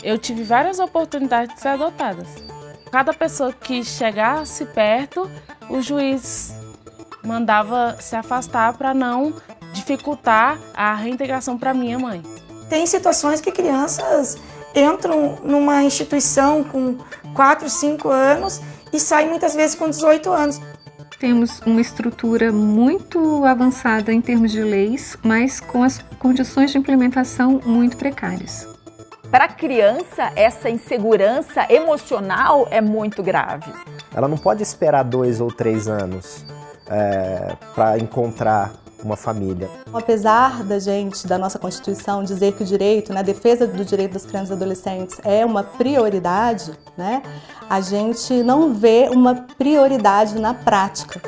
Eu tive várias oportunidades de ser adotada. Cada pessoa que chegasse perto, o juiz mandava se afastar para não dificultar a reintegração para minha mãe. Tem situações que crianças entram numa instituição com 4, 5 anos e saem muitas vezes com 18 anos. Temos uma estrutura muito avançada em termos de leis, mas com as condições de implementação muito precárias. Para a criança, essa insegurança emocional é muito grave. Ela não pode esperar 2 ou 3 anos para encontrar uma família. Apesar da nossa Constituição dizer que o direito, a defesa do direito das crianças e adolescentes é uma prioridade, a gente não vê uma prioridade na prática.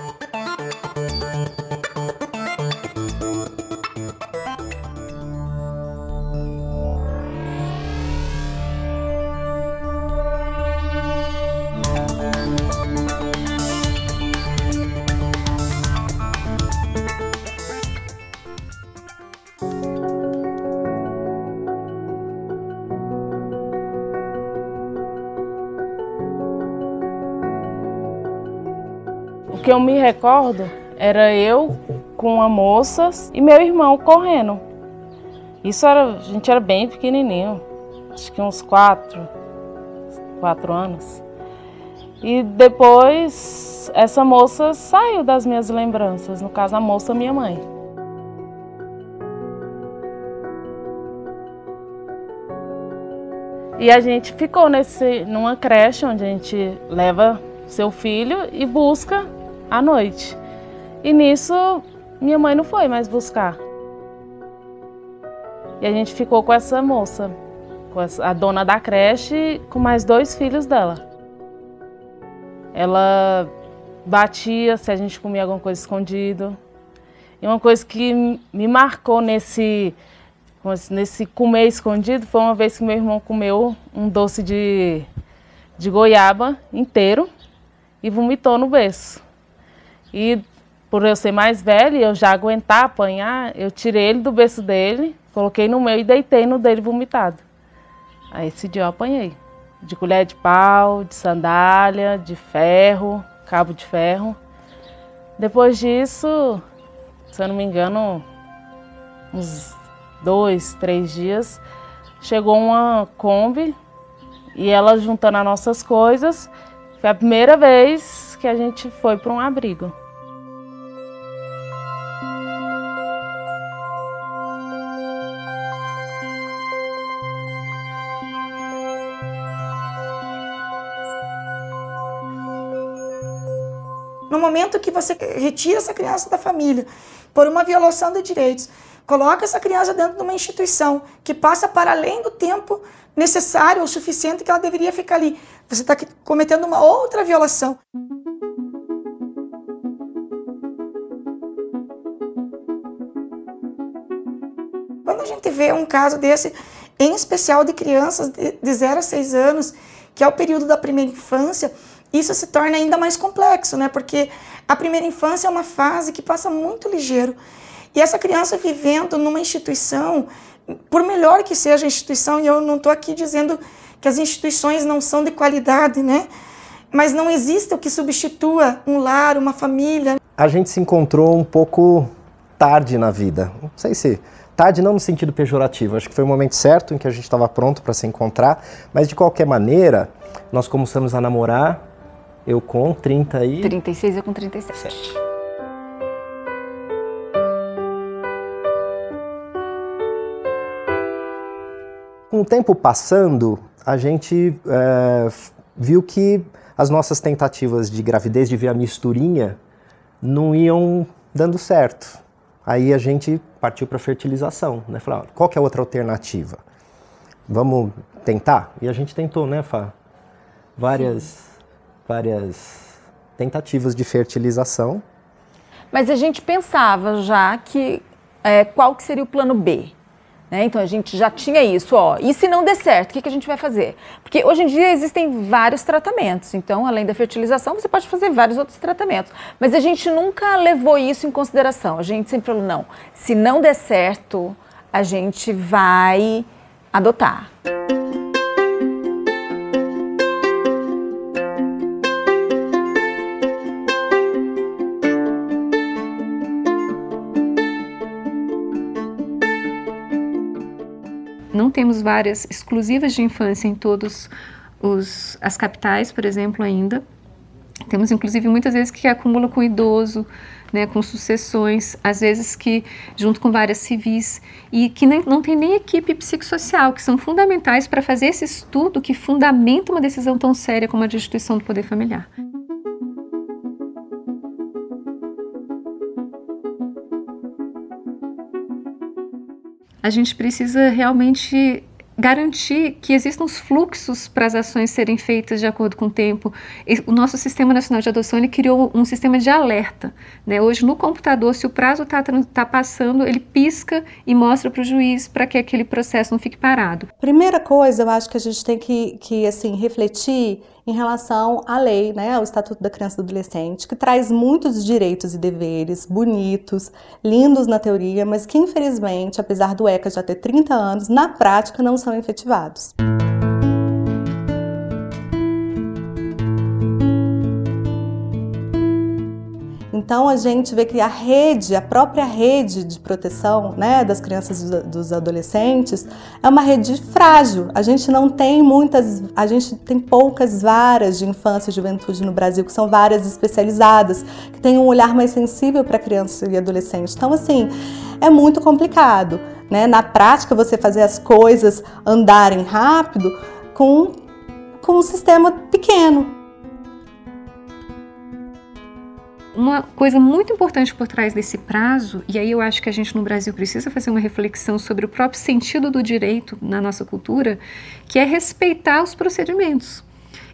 O que eu me recordo era eu com uma moça e meu irmão correndo. A gente era bem pequenininho, acho que uns 4 anos. E depois essa moça saiu das minhas lembranças, no caso a moça, minha mãe. E a gente ficou numa creche onde a gente leva seu filho e busca à noite. E nisso, minha mãe não foi mais buscar. E a gente ficou com essa moça, com a dona da creche, com mais 2 filhos dela. Ela batia se a gente comia alguma coisa escondido. E uma coisa que me marcou nesse comer escondido foi uma vez que meu irmão comeu um doce de goiaba inteiro e vomitou no berço. E por eu ser mais velha e eu já aguentar apanhar, eu tirei ele do berço dele, coloquei no meu e deitei no dele vomitado. Aí esse dia eu apanhei. De colher de pau, de sandália, de ferro, cabo de ferro. Depois disso, se eu não me engano, uns 2, 3 dias, chegou uma Kombi e ela juntando as nossas coisas, foi a primeira vez que a gente foi para um abrigo. No momento que você retira essa criança da família por uma violação de direitos, coloca essa criança dentro de uma instituição que passa para além do tempo necessário ou suficiente que ela deveria ficar ali. Você está cometendo uma outra violação. Quando a gente vê um caso desse, em especial de crianças de 0 a 6 anos, que é o período da primeira infância, isso se torna ainda mais complexo, porque a primeira infância é uma fase que passa muito ligeiro. E essa criança vivendo numa instituição, por melhor que seja a instituição, e eu não estou aqui dizendo que as instituições não são de qualidade, mas não existe o que substitua um lar, uma família. A gente se encontrou um pouco tarde na vida. Não sei se tarde não no sentido pejorativo, acho que foi o momento certo em que a gente estava pronto para se encontrar, mas de qualquer maneira, nós começamos a namorar, eu com 36, eu com 37. Com o tempo passando, a gente viu que as nossas tentativas de gravidez, de ver a misturinha, não iam dando certo. Aí a gente partiu para a fertilização, Falou, qual que é a outra alternativa? Vamos tentar? E a gente tentou, Fá? Várias tentativas de fertilização. Mas a gente pensava já que qual que seria o plano B? Então a gente já tinha isso, e se não der certo, o que a gente vai fazer? Porque hoje em dia existem vários tratamentos, então além da fertilização você pode fazer vários outros tratamentos, mas a gente nunca levou isso em consideração, a gente sempre falou, não, se não der certo, a gente vai adotar. não temos varas exclusivas de infância em todas as capitais, por exemplo, ainda. Temos, inclusive, muitas vezes que acumula com idoso, né, com sucessões, às vezes que junto com várias civis, e que não tem nem equipe psicossocial, que são fundamentais para fazer esse estudo que fundamenta uma decisão tão séria como a de instituição do poder familiar. A gente precisa realmente garantir que existam os fluxos para as ações serem feitas de acordo com o tempo. O nosso Sistema Nacional de Adoção, ele criou um sistema de alerta, né? Hoje, no computador, se o prazo está passando, ele pisca e mostra para o juiz para que aquele processo não fique parado. Primeira coisa, eu acho que a gente tem que assim, refletir em relação à lei, né, ao Estatuto da Criança e do Adolescente, que traz muitos direitos e deveres bonitos, lindos na teoria, mas que infelizmente, apesar do ECA já ter 30 anos, na prática não são efetivados. Então a gente vê que a própria rede de proteção, né, das crianças e dos adolescentes é uma rede frágil. A gente tem poucas varas de infância e juventude no Brasil, que são varas especializadas, que têm um olhar mais sensível para criança e adolescente. Então, assim, é muito complicado, né? Na prática, você fazer as coisas andarem rápido com um sistema pequeno. Uma coisa muito importante por trás desse prazo, e aí eu acho que a gente no Brasil precisa fazer uma reflexão sobre o próprio sentido do direito na nossa cultura, que é respeitar os procedimentos.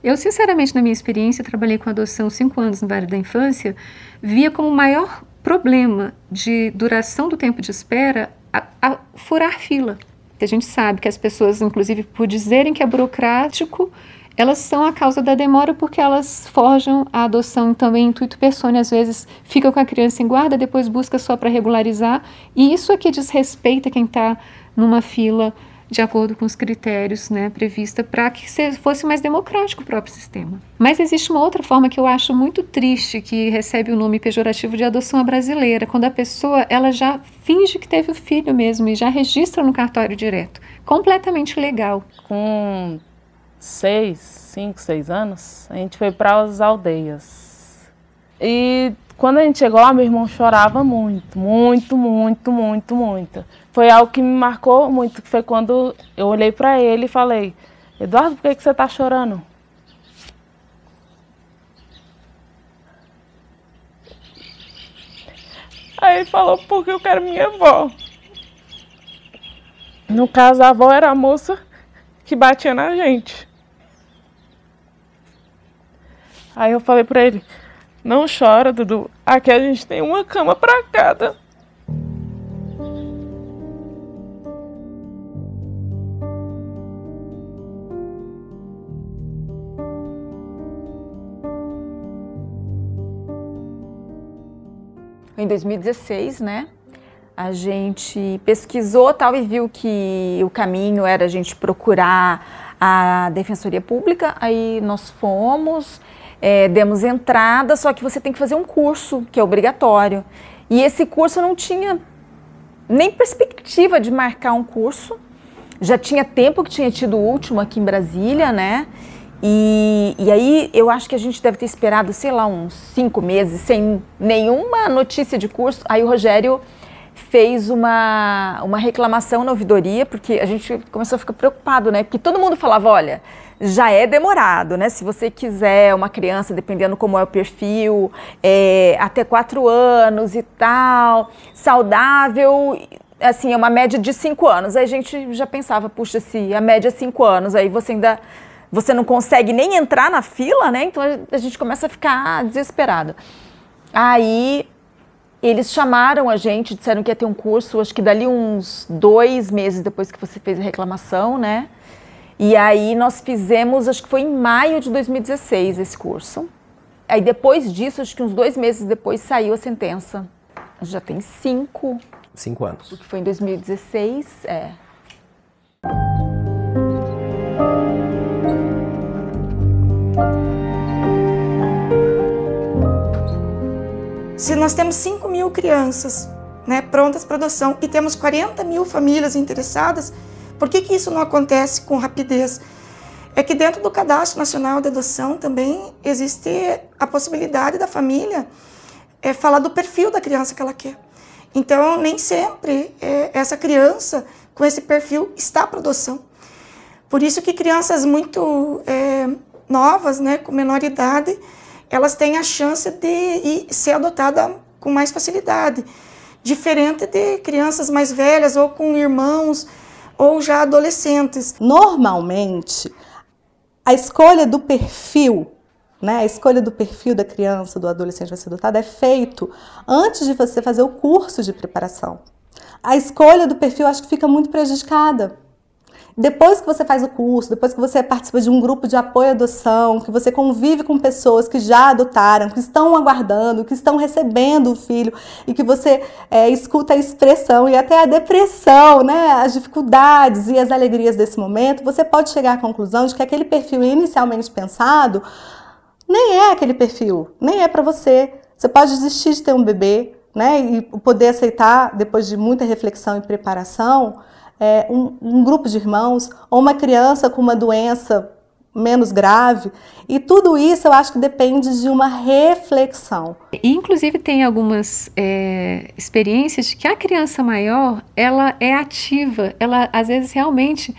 Eu, sinceramente, na minha experiência, trabalhei com adoção 5 anos no Vale da Infância, via como o maior problema de duração do tempo de espera a furar fila. A gente sabe que as pessoas, inclusive, por dizerem que é burocrático, elas são a causa da demora porque elas forjam a adoção também intuito personae, às vezes fica com a criança em guarda, depois busca só para regularizar, e isso aqui desrespeita quem está numa fila de acordo com os critérios, né, prevista para que fosse mais democrático o próprio sistema. Mas existe uma outra forma que eu acho muito triste, que recebe o nome pejorativo de adoção à brasileira, quando a pessoa ela já finge que teve o filho mesmo e já registra no cartório direto, completamente legal. Com 5, 6 anos, a gente foi para as aldeias. E quando a gente chegou lá, meu irmão chorava muito. Foi algo que me marcou muito, que foi quando eu olhei para ele e falei: Eduardo, por que você está chorando? Aí ele falou: porque eu quero minha avó. No caso, a avó era a moça que batia na gente. Aí eu falei pra ele: não chora, Dudu, aqui a gente tem uma cama pra cada. Em 2016, né, a gente pesquisou tal e viu que o caminho era a gente procurar a Defensoria Pública, aí nós fomos, demos entrada, só que você tem que fazer um curso, que é obrigatório. E esse curso não tinha nem perspectiva de marcar um curso. Já tinha tempo que tinha tido o último aqui em Brasília, né? E aí eu acho que a gente deve ter esperado, sei lá, uns 5 meses sem nenhuma notícia de curso. Aí o Rogério fez uma reclamação na ouvidoria, porque a gente começou a ficar preocupado, né? Porque todo mundo falava: olha, já é demorado, né? Se você quiser uma criança, dependendo como é o perfil, até 4 anos e tal, saudável, assim, é uma média de 5 anos. Aí a gente já pensava: puxa, se a média é 5 anos, aí você não consegue nem entrar na fila, né? Então a gente começa a ficar desesperado. Aí eles chamaram a gente, disseram que ia ter um curso, acho que dali uns 2 meses depois que você fez a reclamação, né? E aí nós fizemos, acho que foi em maio de 2016 esse curso. Aí depois disso, acho que uns 2 meses depois saiu a sentença. Já tem 5 anos. Porque foi em 2016, Se nós temos 5.000 crianças, né, prontas para adoção e temos 40.000 famílias interessadas, Por que isso não acontece com rapidez? É que dentro do Cadastro Nacional de Adoção também existe a possibilidade da família falar do perfil da criança que ela quer. Então, nem sempre essa criança com esse perfil está para adoção. Por isso que crianças muito novas, né, com menor idade, elas têm a chance de ser adotada com mais facilidade. Diferente de crianças mais velhas ou com irmãos ou já adolescentes. Normalmente, a escolha do perfil, né, a escolha do perfil da criança, do adolescente que vai ser adotado é feito antes de você fazer o curso de preparação. A escolha do perfil acho que fica muito prejudicada. Depois que você faz o curso, depois que você participa de um grupo de apoio à adoção, que você convive com pessoas que já adotaram, que estão aguardando, que estão recebendo o filho e que você escuta a expressão e até a depressão, né, as dificuldades e as alegrias desse momento, você pode chegar à conclusão de que aquele perfil inicialmente pensado nem é aquele perfil, nem é para você. Você pode desistir de ter um bebê, né, e poder aceitar, depois de muita reflexão e preparação, um grupo de irmãos, ou uma criança com uma doença menos grave, e tudo isso eu acho que depende de uma reflexão. E, inclusive, tem algumas experiências de que a criança maior, ela é ativa, ela às vezes realmente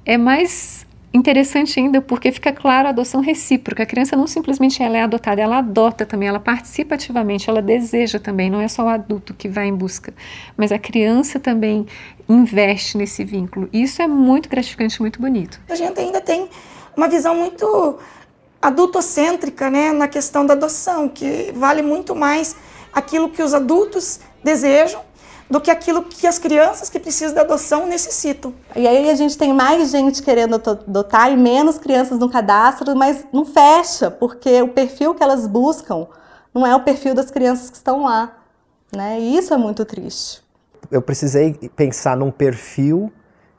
é mais interessante ainda, porque fica claro a adoção recíproca. A criança não simplesmente ela é adotada, ela adota também, ela participa ativamente, ela deseja também, não é só o adulto que vai em busca, mas a criança também investe nesse vínculo. Isso é muito gratificante, muito bonito. A gente ainda tem uma visão muito adultocêntrica, né, na questão da adoção, que vale muito mais aquilo que os adultos desejam do que aquilo que as crianças que precisam da adoção necessitam. E aí a gente tem mais gente querendo adotar e menos crianças no cadastro, mas não fecha, porque o perfil que elas buscam não é o perfil das crianças que estão lá, né? E isso é muito triste. Eu precisei pensar num perfil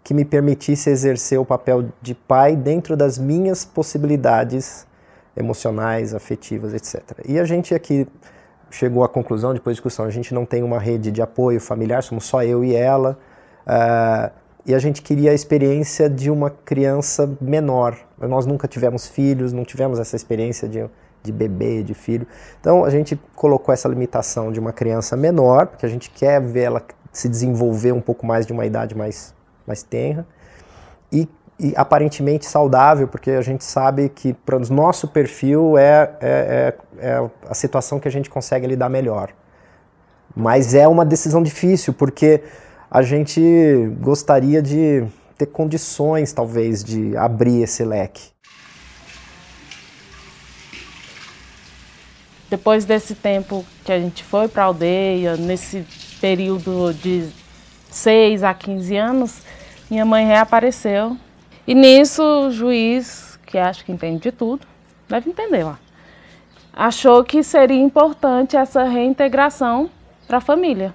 que me permitisse exercer o papel de pai dentro das minhas possibilidades emocionais, afetivas, etc. E a gente aqui chegou à conclusão, depois de discussão, a gente não tem uma rede de apoio familiar, somos só eu e ela, e a gente queria a experiência de uma criança menor. Nós nunca tivemos filhos, não tivemos essa experiência de bebê, de filho. Então a gente colocou essa limitação de uma criança menor, porque a gente quer ver ela se desenvolver um pouco mais de uma idade mais tenra, e aparentemente saudável, porque a gente sabe que para o nosso perfil é a situação que a gente consegue lidar melhor. Mas é uma decisão difícil, porque a gente gostaria de ter condições, talvez, de abrir esse leque. Depois desse tempo que a gente foi para a aldeia, nesse período de 6 a 15 anos, minha mãe reapareceu. E nisso o juiz, que acho que entende de tudo, deve entender lá, achou que seria importante essa reintegração para a família.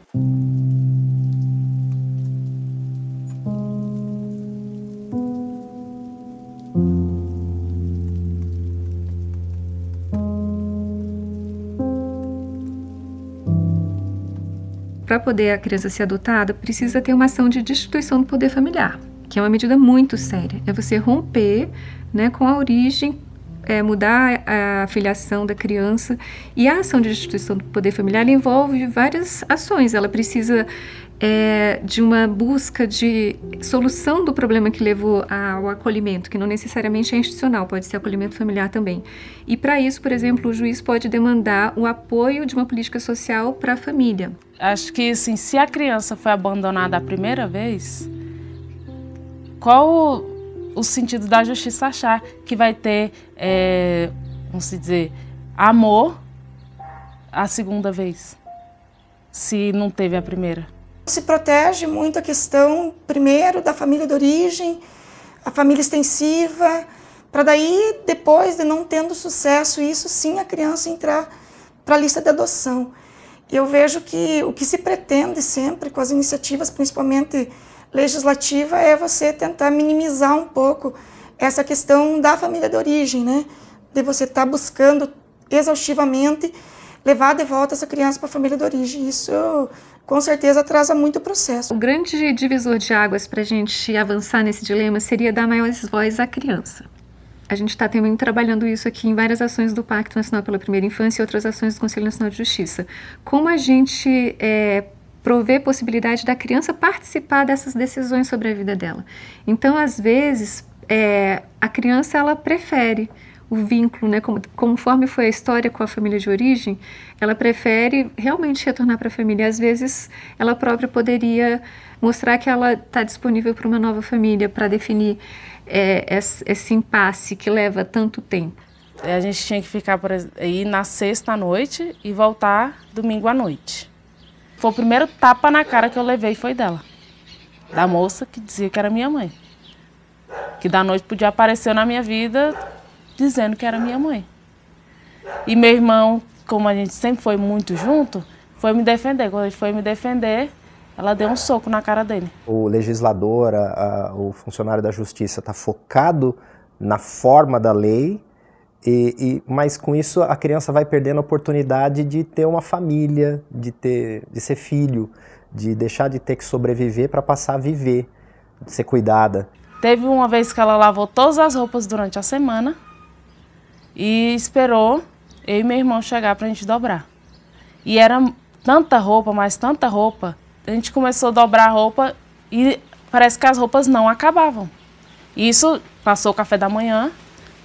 Para poder a criança ser adotada, precisa ter uma ação de destituição do poder familiar, que é uma medida muito séria. É você romper, né, com a origem, mudar a filiação da criança. E a ação de destituição do poder familiar envolve várias ações. Ela precisa de uma busca de solução do problema que levou ao acolhimento, que não necessariamente é institucional, pode ser acolhimento familiar também. E para isso, por exemplo, o juiz pode demandar o apoio de uma política social para a família. Acho que, assim, se a criança foi abandonada a primeira vez, qual o sentido da justiça achar que vai ter, vamos dizer, amor a segunda vez, se não teve a primeira? Se protege muito a questão, primeiro, da família de origem, a família extensiva, para daí, depois de não tendo sucesso, isso sim, a criança entrar para a lista de adoção. Eu vejo que o que se pretende sempre com as iniciativas, principalmente legislativa, é você tentar minimizar um pouco essa questão da família de origem, né? De você estar buscando exaustivamente levar de volta essa criança para a família de origem. Isso com certeza atrasa muito o processo. O grande divisor de águas para a gente avançar nesse dilema seria dar maior voz à criança. A gente está também trabalhando isso aqui em várias ações do Pacto Nacional pela Primeira Infância e outras ações do Conselho Nacional de Justiça. Como a gente prover possibilidade da criança participar dessas decisões sobre a vida dela. Então, às vezes, a criança ela prefere o vínculo, né? Conforme foi a história com a família de origem, ela prefere realmente retornar para a família. Às vezes, ela própria poderia mostrar que ela está disponível para uma nova família, para definir esse impasse que leva tanto tempo. A gente tinha que ficar ir na sexta à noite e voltar domingo à noite. Foi o primeiro tapa na cara que eu levei, foi dela. Da moça que dizia que era minha mãe. Que da noite podia aparecer na minha vida dizendo que era minha mãe. E meu irmão, como a gente sempre foi muito junto, foi me defender. Quando ele foi me defender, ela deu um soco na cara dele. O legislador, o funcionário da justiça está focado na forma da lei, mas com isso a criança vai perdendo a oportunidade de ter uma família, de ser filho, de deixar de ter que sobreviver para passar a viver, de ser cuidada. Teve uma vez que ela lavou todas as roupas durante a semana e esperou eu e meu irmão chegar para a gente dobrar. E era tanta roupa, mas tanta roupa, a gente começou a dobrar a roupa e parece que as roupas não acabavam. Isso passou o café da manhã,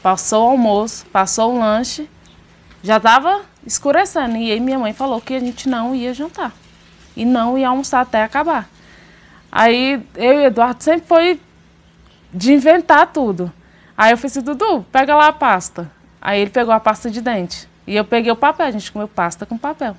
passou o almoço, passou o lanche, já estava escurecendo. E aí minha mãe falou que a gente não ia jantar e não ia almoçar até acabar. Aí eu e o Eduardo sempre foi de inventar tudo. Aí eu falei assim, Dudu, pega lá a pasta. Aí ele pegou a pasta de dente e eu peguei o papel, a gente comeu pasta com papel.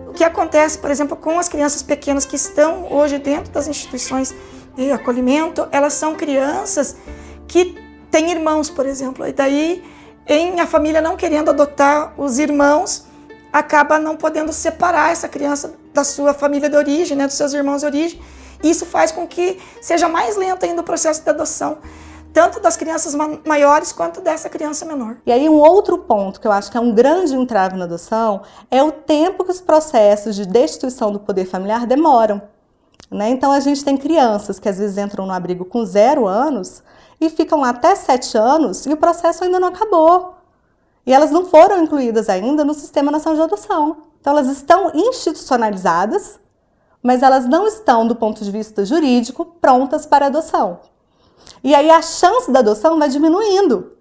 O que acontece, por exemplo, com as crianças pequenas que estão hoje dentro das instituições de acolhimento, elas são crianças que têm irmãos, por exemplo, e daí a família não querendo adotar os irmãos, acaba não podendo separar essa criança da sua família de origem, né, dos seus irmãos de origem. Isso faz com que seja mais lento ainda o processo de adoção, tanto das crianças maiores quanto dessa criança menor. E aí um outro ponto que eu acho que é um grande entrave na adoção é o tempo que os processos de destituição do poder familiar demoram. Né? Então a gente tem crianças que às vezes entram no abrigo com 0 anos e ficam lá até 7 anos e o processo ainda não acabou. E elas não foram incluídas ainda no Sistema Nacional de Adoção. Então elas estão institucionalizadas, mas elas não estão, do ponto de vista jurídico, prontas para adoção. E aí a chance da adoção vai diminuindo,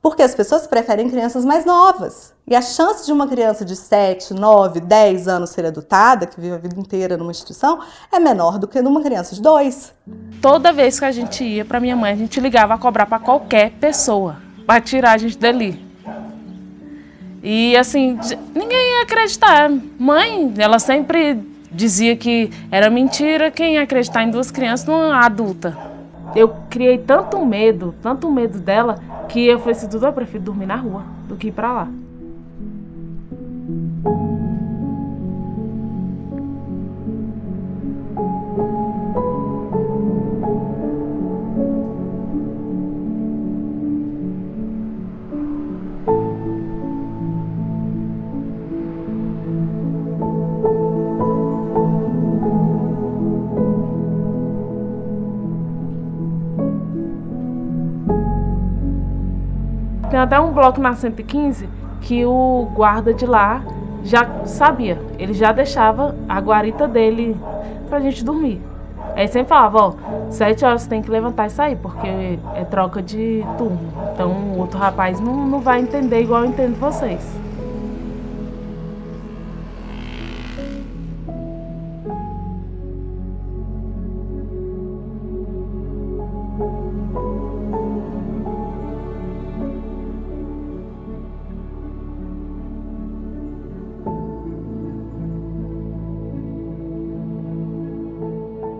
porque as pessoas preferem crianças mais novas. E a chance de uma criança de 7, 9, 10 anos ser adotada, que vive a vida inteira numa instituição, é menor do que de uma criança de 2. Toda vez que a gente ia para minha mãe, a gente ligava a cobrar para qualquer pessoa, para tirar a gente dali. E assim, ninguém ia acreditar. Mãe, ela sempre dizia que era mentira quem ia acreditar em 2 crianças numa adulta. Eu criei tanto medo dela, que eu falei assim, Dudu, eu prefiro dormir na rua do que ir para lá. Tem até um bloco na 115 que o guarda de lá já sabia. Ele já deixava a guarita dele pra gente dormir. Aí sempre falava, ó, 7 horas você tem que levantar e sair, porque é troca de turno. Então o outro rapaz não vai entender igual eu entendo vocês.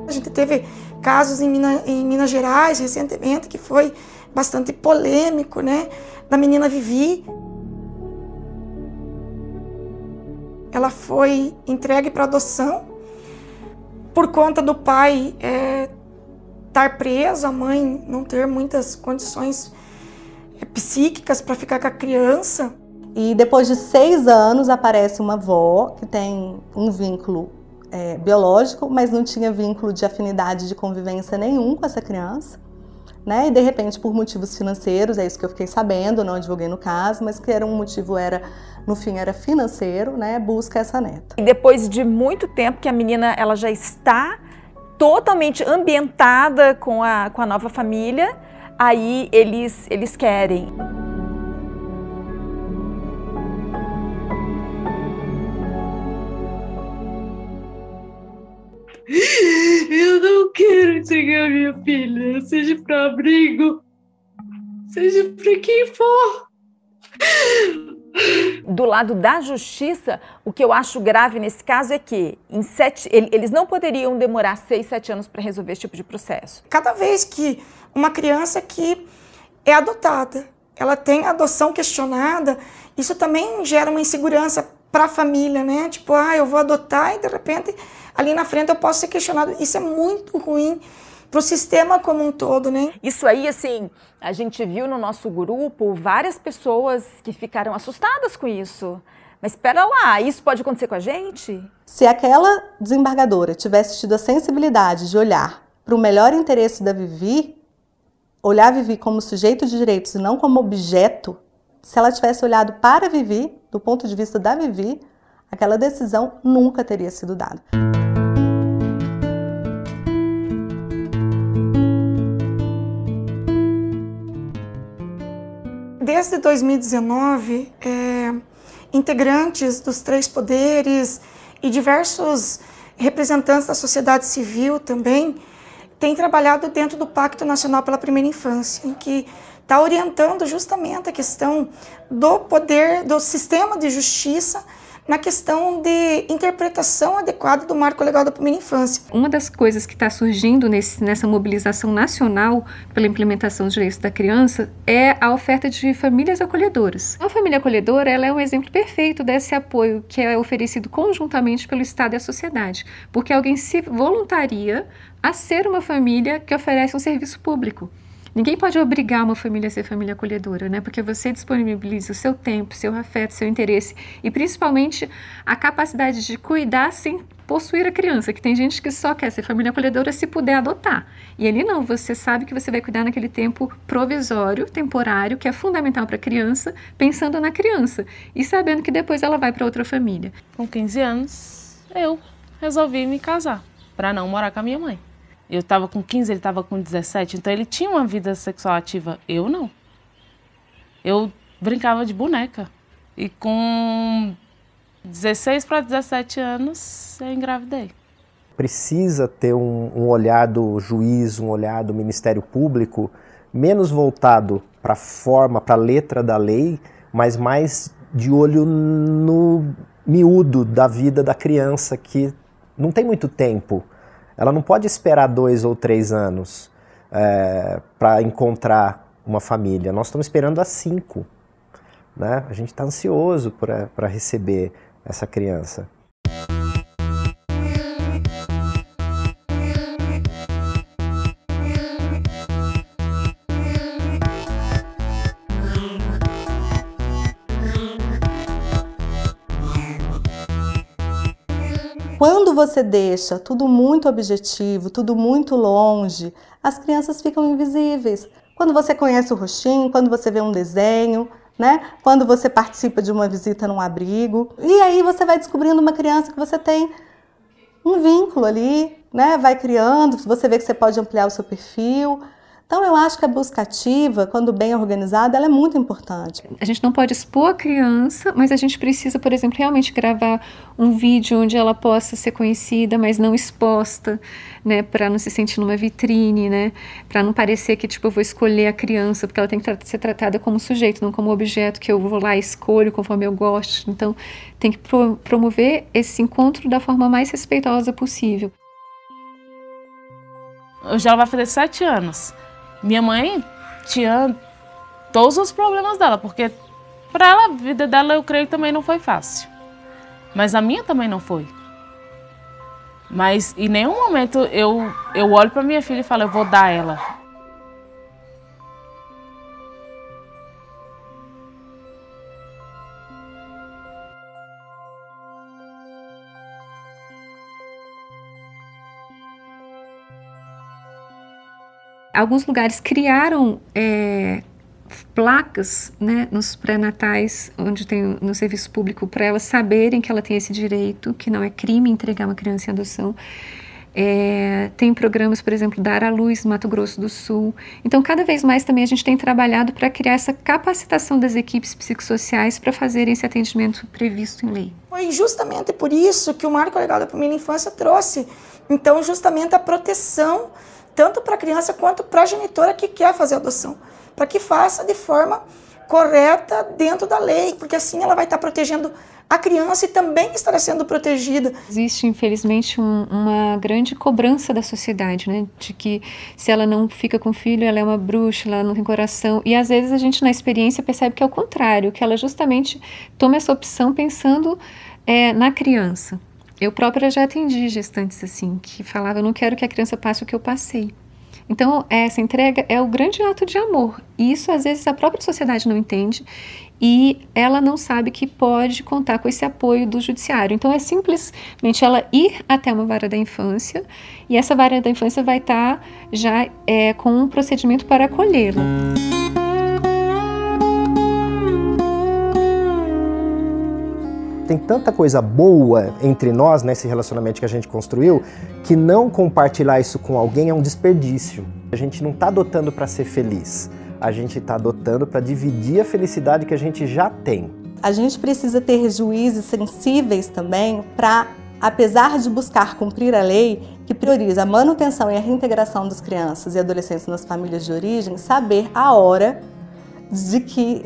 A gente teve casos em Minas Gerais recentemente que foi bastante polêmico, né? Da menina Vivi. Ela foi entregue para adoção por conta do pai estar preso, a mãe não ter muitas condições psíquicas para ficar com a criança. E depois de 6 anos aparece uma avó que tem um vínculo biológico, mas não tinha vínculo de afinidade de convivência nenhum com essa criança, né? E de repente, por motivos financeiros, é isso que eu fiquei sabendo, não advoguei no caso, mas que era um motivo, no fim era financeiro, né? Busca essa neta. E depois de muito tempo que a menina ela já está totalmente ambientada com a nova família, aí eles querem. Eu não quero entregar minha filha, seja para abrigo, seja para quem for. Do lado da justiça, o que eu acho grave nesse caso é que eles não poderiam demorar 6, 7 anos para resolver esse tipo de processo. Cada vez que uma criança que é adotada, ela tem a adoção questionada, isso também gera uma insegurança para a família, né? Tipo, eu vou adotar e de repente ali na frente eu posso ser questionado. Isso é muito ruim para o sistema como um todo, né? Isso aí, assim, a gente viu no nosso grupo várias pessoas que ficaram assustadas com isso. Mas espera lá, isso pode acontecer com a gente? Se aquela desembargadora tivesse tido a sensibilidade de olhar para o melhor interesse da Vivi, olhar a Vivi como sujeito de direitos e não como objeto, se ela tivesse olhado para a Vivi, do ponto de vista da Vivi, aquela decisão nunca teria sido dada. Desde 2019, integrantes dos 3 poderes e diversos representantes da sociedade civil também têm trabalhado dentro do Pacto Nacional pela Primeira Infância, em que está orientando justamente a questão do poder, do sistema de justiça na questão de interpretação adequada do marco legal da primeira infância. Uma das coisas que está surgindo nessa mobilização nacional pela implementação dos direitos da criança é a oferta de famílias acolhedoras. A família acolhedora ela é um exemplo perfeito desse apoio que é oferecido conjuntamente pelo Estado e a sociedade, porque alguém se voluntaria a ser uma família que oferece um serviço público. Ninguém pode obrigar uma família a ser família acolhedora, né? Porque você disponibiliza o seu tempo, seu afeto, seu interesse e principalmente a capacidade de cuidar sem possuir a criança, que tem gente que só quer ser família acolhedora se puder adotar. E ali não, você sabe que você vai cuidar naquele tempo provisório, temporário, que é fundamental para a criança, pensando na criança e sabendo que depois ela vai para outra família. Com 15 anos, eu resolvi me casar para não morar com a minha mãe. Eu estava com 15, ele estava com 17, então ele tinha uma vida sexual ativa. Eu não. Eu brincava de boneca. E com 16 para 17 anos, eu engravidei. Precisa ter um olhar do juiz, um olhar do Ministério Público, menos voltado para a forma, para a letra da lei, mas mais de olho no miúdo da vida da criança, que não tem muito tempo. Ela não pode esperar 2 ou 3 anos para encontrar uma família. Nós estamos esperando há 5. Né? A gente está ansioso para receber essa criança. Quando você deixa tudo muito objetivo, tudo muito longe, as crianças ficam invisíveis. Quando você conhece o rostinho, quando você vê um desenho, né? Quando você participa de uma visita num abrigo. E aí você vai descobrindo uma criança que você tem um vínculo ali, né? Vai criando, você vê que você pode ampliar o seu perfil. Então, eu acho que a busca ativa, quando bem organizada, ela é muito importante. A gente não pode expor a criança, mas a gente precisa, por exemplo, realmente gravar um vídeo onde ela possa ser conhecida, mas não exposta, né, para não se sentir numa vitrine, né, para não parecer que, tipo, eu vou escolher a criança, porque ela tem que ser tratada como sujeito, não como objeto que eu vou lá e escolho conforme eu gosto. Então, tem que promover esse encontro da forma mais respeitosa possível. Hoje ela vai fazer 7 anos. Minha mãe tinha todos os problemas dela, porque para ela, a vida dela, eu creio que também não foi fácil. Mas a minha também não foi. Mas em nenhum momento eu olho para minha filha e falo, eu vou dar ela. Alguns lugares criaram placas, né, nos pré-natais, onde tem no serviço público, para elas saberem que ela tem esse direito, que não é crime entregar uma criança em adoção. Tem programas, por exemplo, Dar à Luz no Mato Grosso do Sul. Então, cada vez mais também a gente tem trabalhado para criar essa capacitação das equipes psicossociais para fazerem esse atendimento previsto em lei. Foi justamente por isso que o Marco Legal da Primeira Infância trouxe, então, justamente a proteção tanto para a criança quanto para a genitora que quer fazer adoção, para que faça de forma correta dentro da lei, porque assim ela vai estar protegendo a criança e também estará sendo protegida. Existe, infelizmente, uma grande cobrança da sociedade, né, de que se ela não fica com o filho, ela é uma bruxa, ela não tem coração, e às vezes a gente na experiência percebe que é o contrário, que ela justamente toma essa opção pensando na criança. Eu própria já atendi gestantes assim, que falavam, eu não quero que a criança passe o que eu passei. Então, essa entrega é o grande ato de amor. E isso, às vezes, a própria sociedade não entende e ela não sabe que pode contar com esse apoio do judiciário. Então, é simplesmente ela ir até uma vara da infância e essa vara da infância vai estar já com um procedimento para acolhê-la. Tem tanta coisa boa entre nós, nesse relacionamento que a gente construiu, que não compartilhar isso com alguém é um desperdício. A gente não está adotando para ser feliz, a gente está adotando para dividir a felicidade que a gente já tem. A gente precisa ter juízes sensíveis também para, apesar de buscar cumprir a lei, que prioriza a manutenção e a reintegração das crianças e adolescentes nas famílias de origem, saber a hora de que,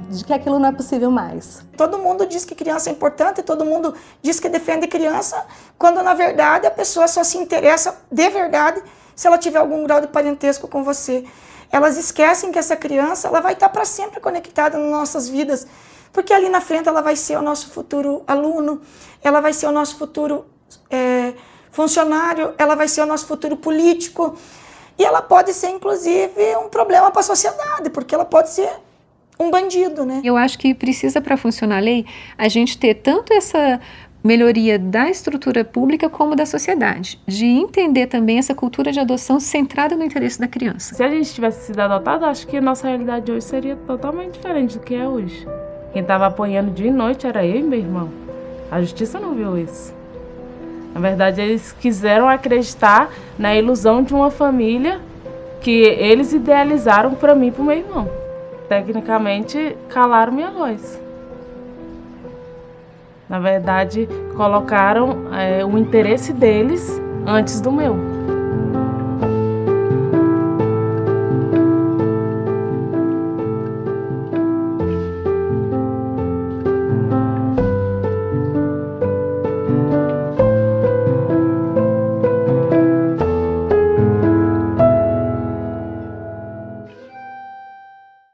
de que aquilo não é possível mais. Todo mundo diz que criança é importante, todo mundo diz que defende criança, quando na verdade a pessoa só se interessa de verdade se ela tiver algum grau de parentesco com você. Elas esquecem que essa criança ela vai estar para sempre conectada nas nossas vidas, porque ali na frente ela vai ser o nosso futuro aluno, ela vai ser o nosso futuro funcionário, ela vai ser o nosso futuro político, e ela pode ser inclusive um problema para a sociedade, porque ela pode ser um bandido, né? Eu acho que precisa, para funcionar a lei, a gente ter tanto essa melhoria da estrutura pública como da sociedade, de entender também essa cultura de adoção centrada no interesse da criança. Se a gente tivesse sido adotado, acho que a nossa realidade hoje seria totalmente diferente do que é hoje. Quem estava apanhando dia e noite era eu e meu irmão. A justiça não viu isso. Na verdade, eles quiseram acreditar na ilusão de uma família que eles idealizaram para mim e para o meu irmão. Tecnicamente, calaram minha voz. Na verdade, colocaram o interesse deles antes do meu.